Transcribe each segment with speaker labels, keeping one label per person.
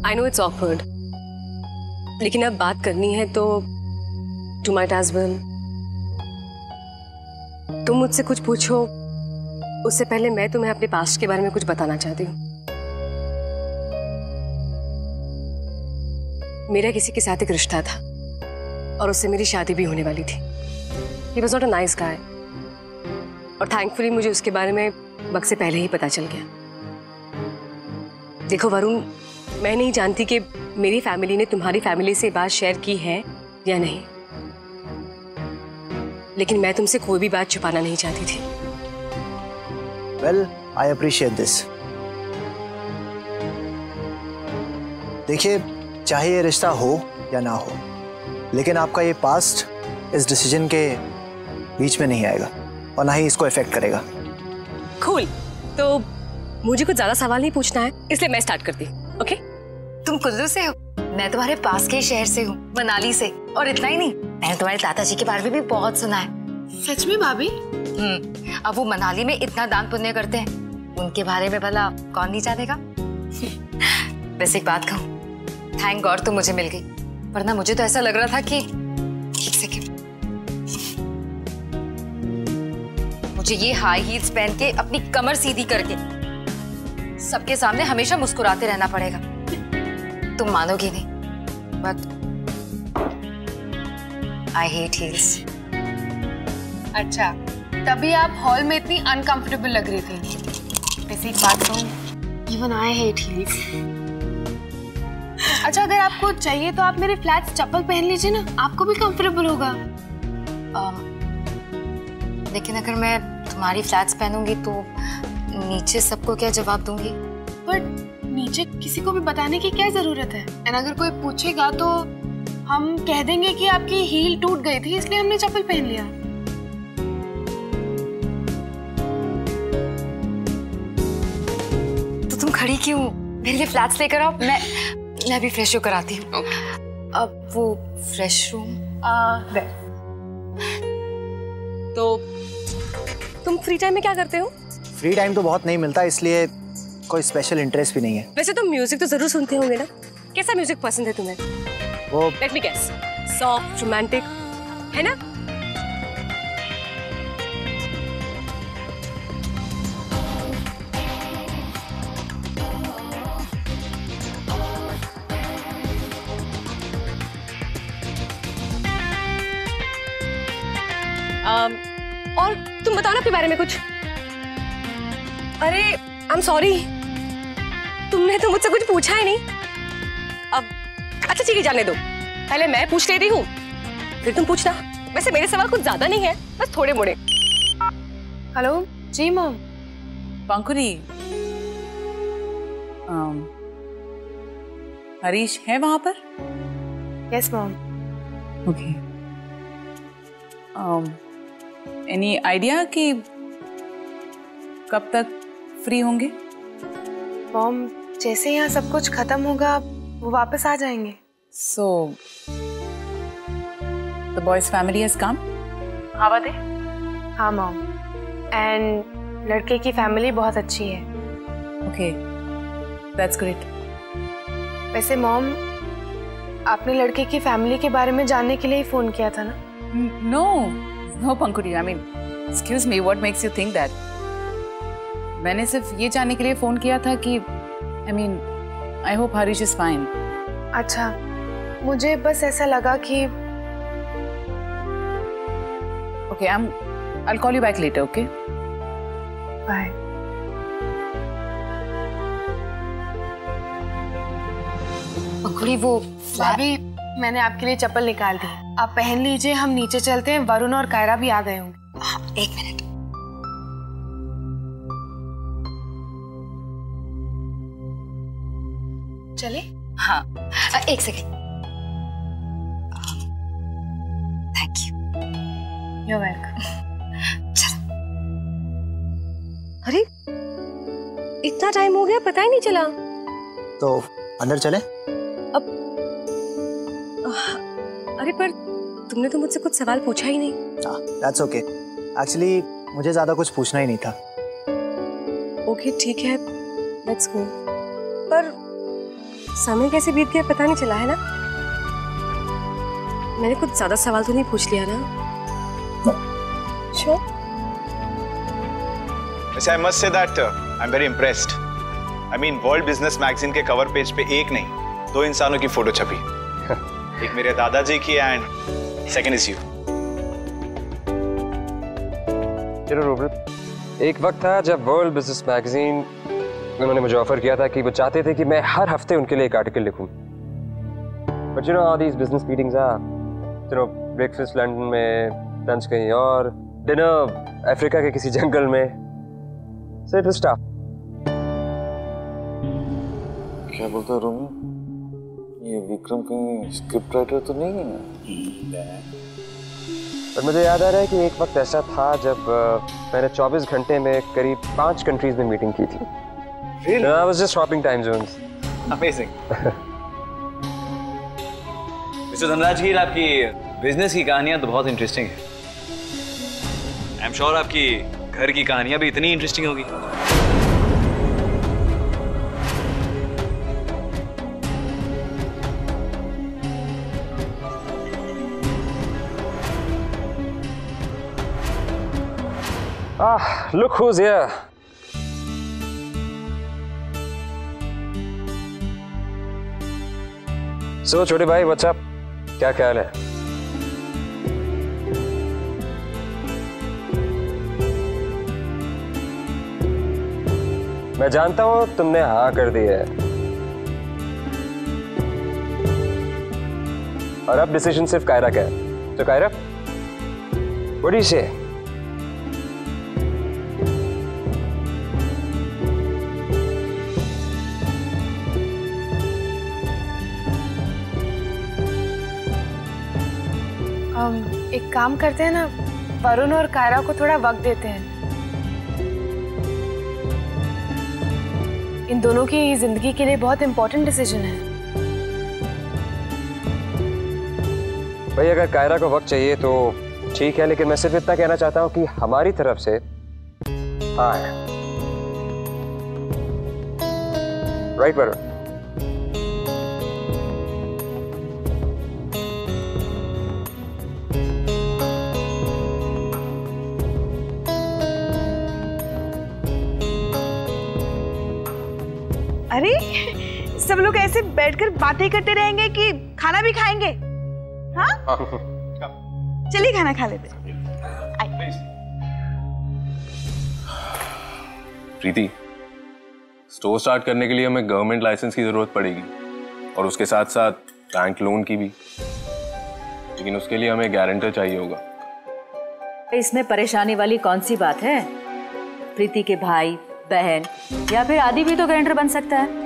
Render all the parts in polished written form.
Speaker 1: I know it's awkward, लेकिन अब बात करनी है तो टू माइट एज वेल। तुम मुझसे कुछ पूछो उससे पहले मैं तुम्हें अपने पास्ट के बारे में कुछ बताना चाहती हूँ। मेरा किसी के साथ एक रिश्ता था और उससे मेरी शादी भी होने वाली थी। He was not a nice guy और थैंकफुली मुझे उसके बारे में वक्त से पहले ही पता चल गया। देखो वरुण, मैं नहीं जानती कि मेरी फैमिली ने तुम्हारी फैमिली से बात शेयर की है या नहीं, लेकिन मैं तुमसे कोई भी बात छुपाना नहीं चाहती थी।
Speaker 2: Well, I appreciate this. देखिए, चाहे ये रिश्ता हो या ना हो, लेकिन आपका ये पास्ट इस डिसीजन के बीच में नहीं आएगा और ना ही इसको इफेक्ट करेगा।
Speaker 1: Cool. तो मुझे कुछ ज्यादा सवाल नहीं पूछना है, इसलिए मैं स्टार्ट करती हूँ। ओके?
Speaker 3: तुम कुल्लू से हो? मैं तुम्हारे पास के शहर से हूँ, मनाली से। और इतना ही नहीं, मैंने तुम्हारे दादाजी के बारे में भी बहुत सुना है।
Speaker 4: सच में भाभी?
Speaker 3: अब वो मनाली में इतना दान पुण्य करते हैं, उनके बारे में भला कौन नहीं जानेगा। वैसे एक बात कहूँ, थैंक गॉड तुम मुझे मिल गई, वरना मुझे तो ऐसा लग रहा था कि एक सेकंड, मुझे ये हाई हील्स पहन के अपनी कमर सीधी करके सबके सामने हमेशा मुस्कुराते रहना पड़ेगा। तुम मानोगी नहीं, बट आई हेट हील्स।
Speaker 4: अच्छा, तभी आप हॉल में इतनी अनकंफर्टेबल लग रही थी। वैसे एक बात कहूँ, इवन आई हेट हील्स। अच्छा, अगर आपको चाहिए तो आप मेरे फ्लैट्स चप्पल पहन लीजिए ना, आपको भी कंफर्टेबल होगा।
Speaker 3: लेकिन अगर मैं तुम्हारी फ्लैट्स पहनूंगी तो नीचे सबको क्या जवाब दूंगी?
Speaker 4: बट नीचे किसी को भी बताने की क्या जरूरत है? एंड अगर कोई पूछेगा तो हम कह देंगे कि आपकी हील टूट गई थी इसलिए हमने चप्पल पहन लिया।
Speaker 3: तो तुम खड़ी क्यों? मेरे लिए फ्लैट्स लेकर आओ, मैं भी फ्रेश होकर आती हूँ। अब वो फ्रेश रूम
Speaker 1: तो तुम फ्री टाइम में क्या करते हो?
Speaker 2: फ्री टाइम तो बहुत नहीं मिलता, इसलिए कोई स्पेशल इंटरेस्ट भी नहीं है।
Speaker 1: वैसे तुम म्यूजिक तो जरूर सुनते होंगे ना? कैसा म्यूजिक पसंद है तुम्हें?
Speaker 2: वो
Speaker 1: let me guess, soft romantic, है ना? और तुम बताओ ना अपने बारे में कुछ। अरे आई एम सॉरी, तुमने तो मुझसे कुछ पूछा ही नहीं। अब अच्छा ठीक है, जाने दो, पहले मैं पूछ लेती हूँ फिर तुम पूछना। वैसे मेरे सवाल कुछ ज्यादा नहीं है, बस थोड़े मोड़े।
Speaker 4: हेलो जी मॉम।
Speaker 5: पंकुरी, हरीश है वहां पर?
Speaker 4: Yes mom.
Speaker 5: Okay. Any idea कि कब तक फ्री होंगे?
Speaker 4: मॉम, जैसे यहाँ सब कुछ खत्म होगा वो वापस आ जाएंगे।
Speaker 5: So, the boy's family has come? How are they?
Speaker 4: हाँ मॉम, एंड लड़के की फैमिली बहुत अच्छी है।
Speaker 5: Okay, that's great.
Speaker 4: वैसे मॉम, आपने लड़के की फैमिली के बारे में जानने के लिए ही फोन किया था ना?
Speaker 5: No, Pankuri. I mean, excuse me, what makes you think that? मैंने सिर्फ ये जानने के लिए फोन किया था कि, I mean, I hope Harish is fine.
Speaker 4: अच्छा, मुझे बस ऐसा लगा कि
Speaker 5: Okay, I'll call you back later, okay?
Speaker 4: Bye.
Speaker 3: Pankhuri, वो
Speaker 4: भाभी, मैंने आपके लिए चप्पल निकाल दी, आप पहन लीजिए, हम नीचे चलते हैं। वरुण और कायरा भी आ गए होंगे।
Speaker 3: हाँ, एक मिनट।
Speaker 4: चले?
Speaker 3: हाँ, एक second. Thank you.
Speaker 4: You're welcome।
Speaker 3: चलो।
Speaker 1: अरे इतना टाइम हो गया, पता ही नहीं चला।
Speaker 2: तो अंदर चले?
Speaker 1: अब अरे पर तुमने तो मुझसे कुछ सवाल पूछा ही नहीं।
Speaker 2: That's okay. Actually, मुझे ज्यादा कुछ पूछना ही नहीं था।
Speaker 1: ओके ठीक है, लेट्स गो। पर समय कैसे बीत गया पता नहीं चला है ना। मैंने कुछ ज्यादा सवाल तो नहीं पूछ लिया ना? Sure.
Speaker 6: I must say that I'm very impressed. I mean, World Business Magazine के कवर पेज पे एक नहीं 2 इंसानों की फोटो छपी। एक मेरे दादाजी की एंड सेकंड इज यू।
Speaker 7: चलो रोबर्ट, एक वक्त था जब वर्ल्ड बिजनेस मैगजीन उन्होंने मुझे ऑफर किया था कि वो चाहते थे कि मैं हर हफ्ते उनके लिए एक आर्टिकल लिखूं। But you know how these business meetings are, you know breakfast London में, लंच कहीं और, डिनर अफ्रीका के किसी जंगल में। So it was tough.
Speaker 8: क्या बोलता है रोमी? ये विक्रम कहीं स्क्रिप्ट राइटर तो नहीं है?
Speaker 7: पर मुझे याद आ रहा है कि एक वक्त ऐसा था जब मैंने 24 घंटे में करीब 5 कंट्रीज में मीटिंग की थी। Really? I was just swapping time zones.
Speaker 6: Amazing. Mister Dhanrajgir, आपकी बिजनेस की कहानियां तो बहुत इंटरेस्टिंग है। आई एम श्योर आपकी घर की कहानियां भी इतनी इंटरेस्टिंग होगी।
Speaker 7: Look who's here. So छोटे भाई, what's up? क्या ख्याल है? मैं जानता हूं तुमने हाँ कर दी है और अब डिसीजन सिर्फ कायरा का है। तो Kiara, what do you say?
Speaker 4: एक काम करते हैं ना, वरुण और कायरा को थोड़ा वक्त देते हैं। इन दोनों की जिंदगी के लिए बहुत इंपॉर्टेंट डिसीजन है।
Speaker 7: भाई अगर कायरा को वक्त चाहिए तो ठीक है, लेकिन मैं सिर्फ इतना कहना चाहता हूं कि हमारी तरफ से हाँ है। राइट वरुण?
Speaker 9: अरे सब लोग ऐसे बैठकर बातें करते रहेंगे कि खाना भी खाएंगे? हाँ? चलिए खाना खा लेते हैं।
Speaker 8: प्रीति, स्टोर स्टार्ट करने के लिए हमें गवर्नमेंट लाइसेंस की जरूरत पड़ेगी और उसके साथ साथ बैंक लोन की भी, लेकिन उसके लिए हमें गारंटर चाहिए होगा।
Speaker 10: इसमें परेशानी वाली कौन सी बात है? प्रीति के भाई बहन या फिर आदि भी तो गारंटर बन सकता है।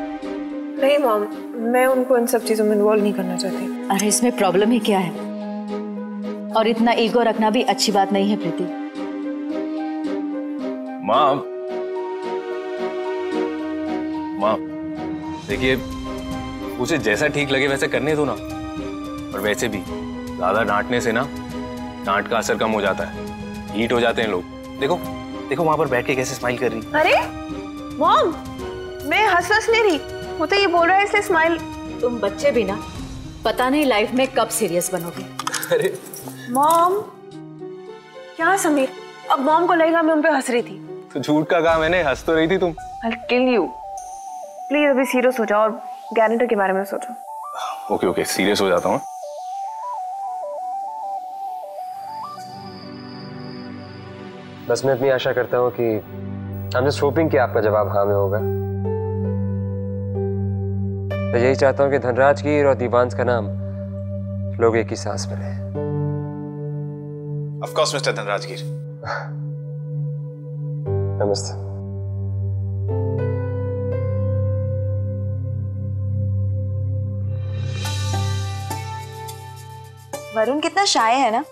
Speaker 4: नहीं मॉम, मैं उनको इन सब चीजों में इन्वॉल्व नहीं करना चाहती।
Speaker 10: अरे इसमें प्रॉब्लम ही क्या है? और इतना ईगो रखना भी अच्छी बात नहीं है प्रीति।
Speaker 8: माँ देखिए, उसे जैसा ठीक लगे वैसे करने दो ना। और वैसे भी ज्यादा डांटने से ना डांट का असर कम हो जाता है, हीट हो जाते हैं लोग। देखो देखो वहां पर बैठ के कैसे स्माइल कर रही।
Speaker 9: अरे मॉम, मैं हंस नहीं रही, वो तो ये बोल रहा है इसलिए स्माइल।
Speaker 10: तुम बच्चे भी ना, पता नहीं लाइफ में कब सीरियस बनोगे।
Speaker 8: अरे
Speaker 9: मॉम, क्या समीर, अब मॉम को लगेगा मैं उन पे हंस रही थी।
Speaker 8: तो झूठ का काम है, हंस तो रही थी तुम।
Speaker 9: I'll kill you. प्लीज अभी सीरियस हो जाओ और गारंटर के बारे में सोचो।
Speaker 8: ओके ओके, सीरियस हो जाता हूँ।
Speaker 7: बस मैं अपनी आशा करता हूँ कि I'm just hoping कि आपका जवाब हाँ में होगा। मैं यही चाहता हूँ कि धनराजगीर और दीवांश का नाम लोग एक ही सांस में रहे।
Speaker 6: Of course, mister Dhanrajgir.
Speaker 7: नमस्ते।
Speaker 9: वरुण कितना शाय है ना,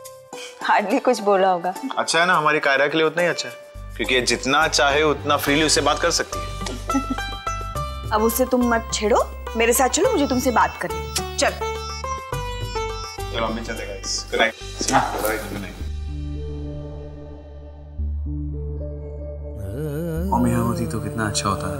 Speaker 9: हार्डली कुछ बोला होगा।
Speaker 6: अच्छा है ना, हमारी कायरा के लिए उतना ही अच्छा है, क्योंकि ये जितना चाहे उतना फ्रीली उससे बात कर सकती है।
Speaker 9: अब उससे तुम मत छेड़ो, मेरे साथ चलो, मुझे तुमसे बात करनी। चल
Speaker 6: चलो हम भी चलते हैं guys. Good night. Good night. Mummy यहाँ होती तो कितना अच्छा होता है।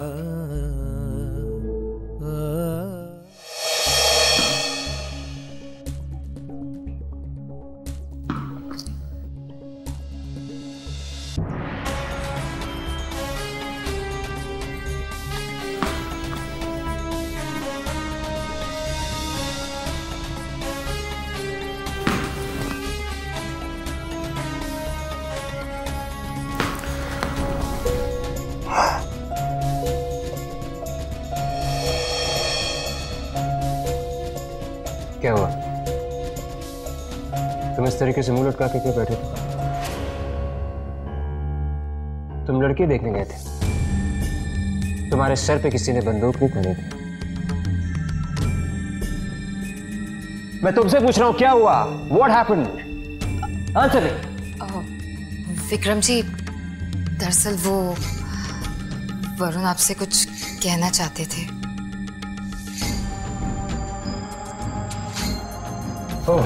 Speaker 7: क्या हुआ? तुम इस तरीके से मुंह लटका के क्यों बैठे थे? तुम लड़की देखने गए थे, तुम्हारे सर पे किसी ने बंदूक नहीं तानी थी। मैं तुमसे पूछ रहा हूं क्या हुआ? What happened? आंसर दे।
Speaker 3: विक्रम जी, दरअसल वो वरुण आपसे कुछ कहना चाहते थे।
Speaker 7: ओह,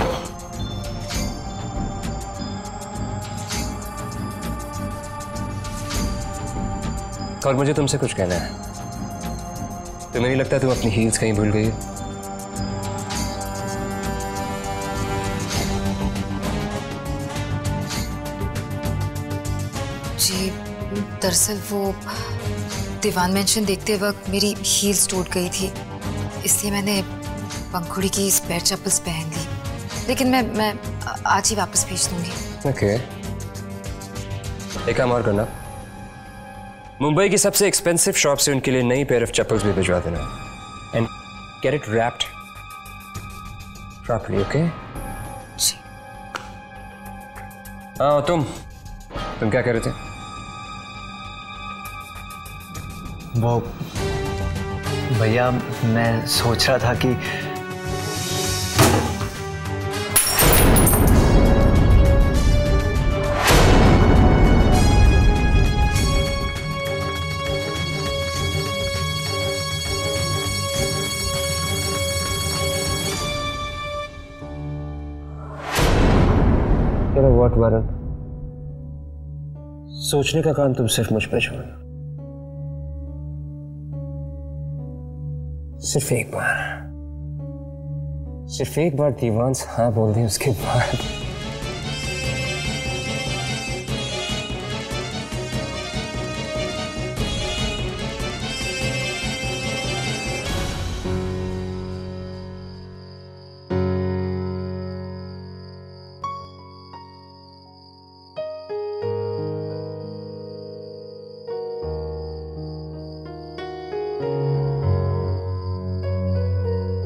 Speaker 7: और मुझे तुमसे कुछ कहना है। तुम्हें नहीं लगता तुम अपनी हील्स कहीं भूल गई हो?
Speaker 3: जी, दरअसल वो दीवान मेंशन देखते वक्त मेरी हील्स टूट गई थी, इसलिए मैंने पंखुड़ी की स्पेयर चप्पल्स पहन ली। लेकिन मैं आज ही वापस भेज दूंगी।
Speaker 7: ओके, एक काम और करना, मुंबई की सबसे एक्सपेंसिव शॉप से उनके लिए नई पेयर ऑफ चप्पल्स भी भिजवा देना and get it wrapped properly, okay?
Speaker 3: जी।
Speaker 7: हाँ, तुम क्या कह रहे थे?
Speaker 2: वो भैया, मैं सोच रहा था कि
Speaker 7: व्हाट वरुण, सोचने का काम तुम सिर्फ मुझ पे छोड़ो। सिर्फ एक बार दीवान से हाँ बोल दी, उसके बाद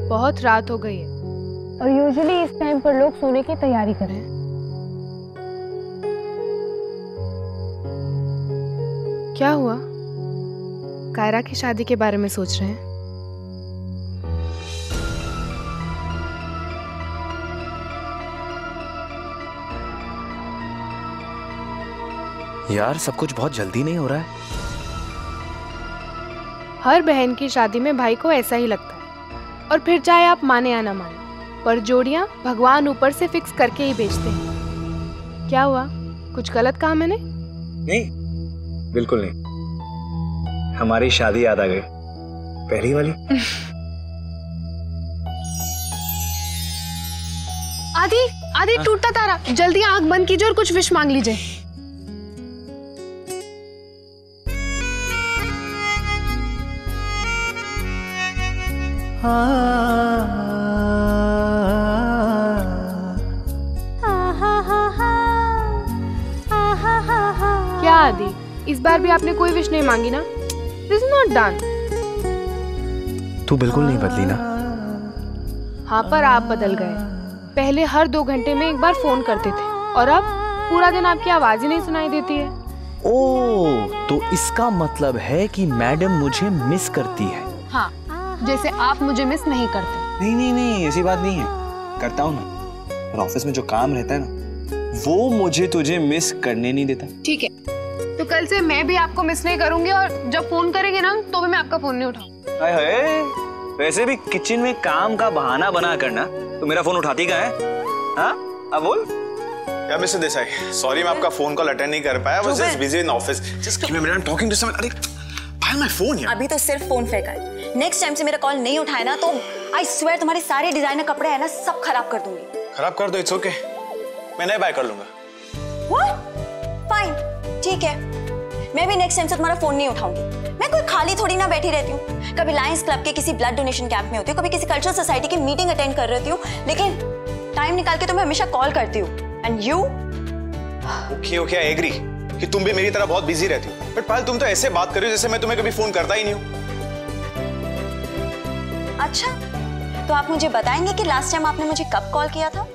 Speaker 4: बहुत रात हो गई है और यूजुअली इस टाइम पर लोग सोने की तैयारी कर रहे हैं। क्या हुआ? कायरा की शादी के बारे में सोच रहे हैं?
Speaker 8: यार, सब कुछ बहुत जल्दी नहीं हो रहा है?
Speaker 4: हर बहन की शादी में भाई को ऐसा ही लगता है, और फिर चाहे आप माने या ना माने, पर जोड़ियां भगवान ऊपर से फिक्स करके ही भेजते हैं। क्या हुआ? कुछ गलत कहा मैंने?
Speaker 6: नहीं, बिल्कुल नहीं। हमारी शादी याद आ गई, पहली वाली।
Speaker 4: आदि टूटता तारा, जल्दी आंख बंद कीजिए और कुछ विश मांग लीजिए। क्या आदि, इस बार भी आपने कोई विश नहीं मांगी ना? This is not done.
Speaker 8: तू बिल्कुल नहीं बदली ना?
Speaker 4: हाँ, पर आप बदल गए। पहले हर 2 घंटे में एक बार फोन करते थे, और अब पूरा दिन आपकी आवाज ही नहीं सुनाई देती है।
Speaker 11: ओह, तो इसका मतलब है कि मैडम मुझे मिस करती है।
Speaker 4: हाँ, जैसे आप मुझे मिस नहीं करते।
Speaker 11: नहीं, ऐसी बात नहीं है, करता हूँ ना, पर ऑफिस में जो काम रहता है ना, वो मुझे तुझे मिस करने नहीं देता।
Speaker 4: ठीक है, तो कल से मैं भी आपको मिस नहीं करूंगी, और जब फोन करेंगे ना तो भी मैं आपका फोन नहीं उठाऊंगी।
Speaker 11: हाय, वैसे भी किचन में काम का बहाना बना करना, तो मेरा फोन उठाती कहाँ है? हाँ, अब बोल।
Speaker 6: या मिस्टर देसाई, सॉरी मैं आपका फोन कॉल अटेंड नहीं कर पाया, I was just busy in office. Just give me a minute, I'm talking to someone. अरे, भाई my phone यार।
Speaker 12: अभी तो सिर्फ फोन फेंका है, नेक्स्ट टाइम से मेरा कॉल नहीं उठाए ना तो आई स्वेयर तुम्हारे सारे डिजाइनर कपड़े हैं ना सब खराब कर दूंगी।
Speaker 6: खराब कर दो, इट्स ओके, मैं नए बाय कर लूंगा।
Speaker 12: What? फाइन, ठीक है, मैं भी नेक्स्ट टाइम से तुम्हारा फोन नहीं उठाऊंगी। मैं कोई खाली थोड़ी ना बैठी रहती हूँ, कभी लायंस क्लब के किसी ब्लड डोनेशन कैंप में होती हूँ, कभी किसी कल्चरल सोसाइटी की मीटिंग अटेंड कर रही हूँ, लेकिन टाइम निकाल के तो मैं हमेशा कॉल करती हूँ। And you?
Speaker 6: Okay, I agree कि तुम भी मेरी तरह बहुत बिजी रहती हो, बट पायल तुम तो ऐसे बात कर रही हो जैसे मैं तुम्हें कभी फोन करता ही नहीं हूँ।
Speaker 12: अच्छा, तो आप मुझे बताएंगे कि लास्ट टाइम आपने मुझे कब कॉल किया था?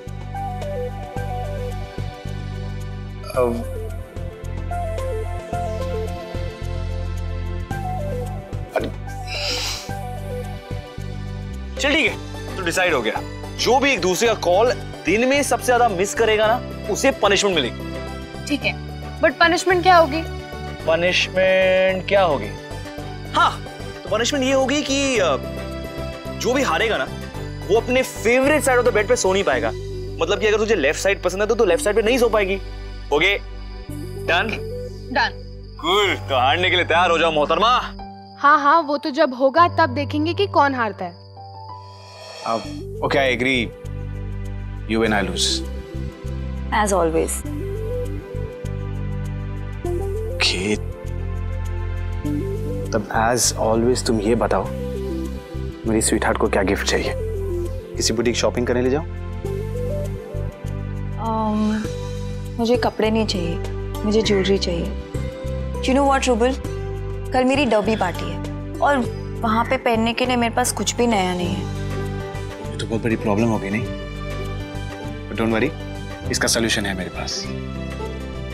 Speaker 11: चल ठीक है, तो डिसाइड हो गया, जो भी एक दूसरे का कॉल दिन में सबसे ज्यादा मिस करेगा ना, उसे पनिशमेंट मिलेगी।
Speaker 4: ठीक है, बट पनिशमेंट क्या होगी?
Speaker 11: पनिशमेंट क्या होगी? हाँ, तो पनिशमेंट ये होगी कि जो भी हारेगा ना, वो अपने favourite side of the bed पे सो नहीं पाएगा। मतलब कि अगर तुझे लेफ्ट साइड पसंद है तो तू लेफ्ट साइड पे नहीं सो पाएगी। Okay, done?
Speaker 4: डन।
Speaker 11: गुड, तो हारने के लिए तैयार हो जाओ मोहतरमा।
Speaker 4: हाँ हाँ, वो तो जब होगा तब देखेंगे कि कौन हारता है।
Speaker 6: Okay, I agree. You win, I lose.
Speaker 12: As always.
Speaker 6: Okay. तब as always तुम ये बताओ, मेरी स्वीटहार्ट को क्या गिफ्ट चाहिए? किसी बुटीक शॉपिंग करने ले जाओ?
Speaker 12: मुझे कपड़े नहीं चाहिए, मुझे ज्वेलरी चाहिए। You know what, rouble? कल मेरी डर्बी पार्टी है और वहाँ पे पहनने के लिए मेरे पास कुछ भी नया नहीं है।
Speaker 6: तो बहुत बड़ी प्रॉब्लम हो गई नहीं? But don't worry, इसका सॉल्यूशन है मेरे पास।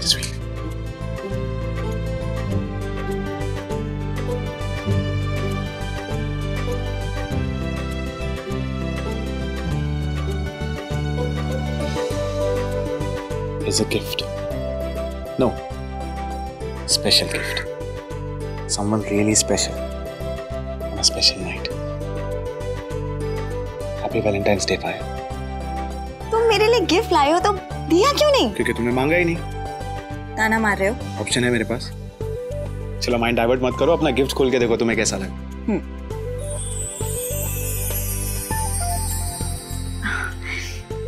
Speaker 6: Just wait. It's a gift. No, special gift. Someone really special on a special night. Happy Valentine's Day, Paya.
Speaker 12: तुम मेरे लिए गिफ्ट लाए हो तो दिया क्यों नहीं?
Speaker 6: क्योंकि तुमने मांगा ही नहीं।
Speaker 12: ताना मार रहे हो?
Speaker 6: ऑप्शन है मेरे पास। चलो माइंड डाइवर्ट मत करो, अपना गिफ्ट खोल के देखो तुम्हें कैसा लगा।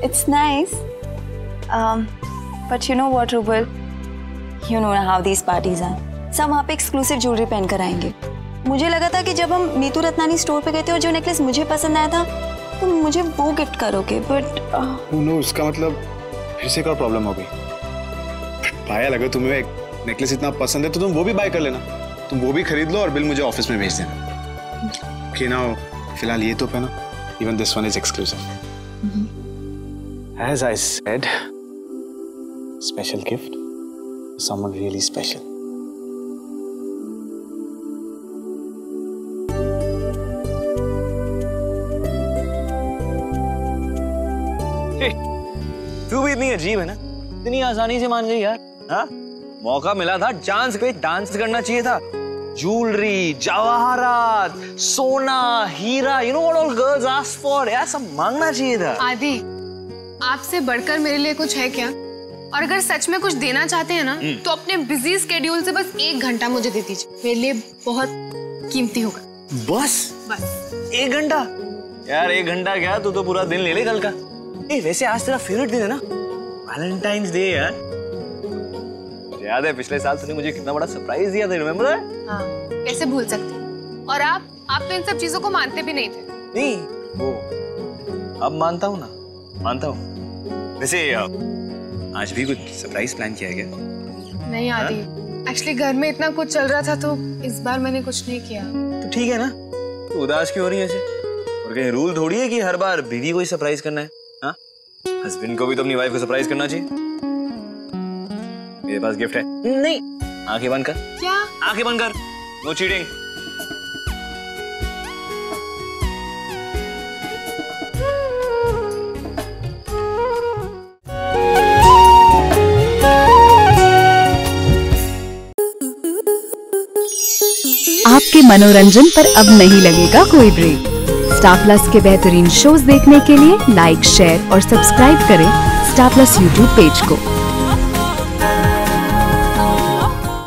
Speaker 12: It's nice. But you know what, Rubal? You know how these parties are. सब वहाँ पे एक्सक्लूसिव ज्वेलरी पहन कर आएंगे। मुझे लगा था कि जब हम नीतू रत्नानी स्टोर पे गए थे और जो नेकलेस मुझे पसंद आया था, तो मुझे वो गिफ्ट करोगे, बट
Speaker 6: नो, उसका मतलब फिर से क्या प्रॉब्लम हो गई? पाया, अगर तुम्हें एक नेकलेस इतना पसंद है तो तुम वो भी बाय कर लेना। तुम वो भी खरीद लो और बिल मुझे ऑफिस में भेज देना। ओके, नाउ फिलहाल ये तो पहनो। Even this one is exclusive. As I said, special gift, someone really special.
Speaker 11: तू भी इतनी अजीब है ना, इतनी आसानी से मान गई यार। हाँ, मौका मिला था, चांस पे डांस करना चाहिए था। ज्वेलरी, जवाहरात, सोना, हीरा, you know what all girls ask for, यार सब मांगना चाहिए था।
Speaker 4: आदि, आपसे बढ़कर मेरे लिए कुछ है क्या? और अगर सच में कुछ देना चाहते हैं ना, तो अपने बिजी स्केड्यूल से बस 1 घंटा मुझे दे दीजिए, मेरे लिए बहुत कीमती होगा।
Speaker 11: बस 1 घंटा? यार 1 घंटा क्या, तू तो पूरा दिन ले ले कल का। वैसे आज तेरा फेवरेट दिन है ना, वैलेंटाइन्स डे यार। मुझे याद है पिछले साल तूने मुझे कितना बड़ा सरप्राइज दिया था, रिमेंबर है?
Speaker 4: हाँ, कैसे भूल सकते। और आप तो इन सब चीजों को मानते भी नहीं थे।
Speaker 11: नहीं, वो अब मानता हूँ ना, मानता हूँ। वैसे आज भी कुछ सरप्राइज प्लान किया है क्या?
Speaker 4: नहीं आदि, एक्चुअली घर में इतना कुछ चल रहा था तो इस बार मैंने कुछ नहीं किया।
Speaker 11: तो ठीक है ना, तो उदास क्यों हो रही है ऐसे? और कहीं रूल थोड़ी है कि हर बार बीवी को ही सरप्राइज करना है। हाँ, हस्बैंड को भी तो अपनी वाइफ को सरप्राइज करना चाहिए। मेरे पास गिफ्ट है। नहीं, आंखें बंद कर।
Speaker 4: क्या?
Speaker 11: आंखें बंद कर, नो चीटिंग।
Speaker 13: आपके मनोरंजन पर अब नहीं लगेगा कोई ब्रेक। स्टार प्लस के बेहतरीन शोज देखने के लिए लाइक, शेयर और सब्सक्राइब करें स्टार प्लस यूट्यूब पेज को।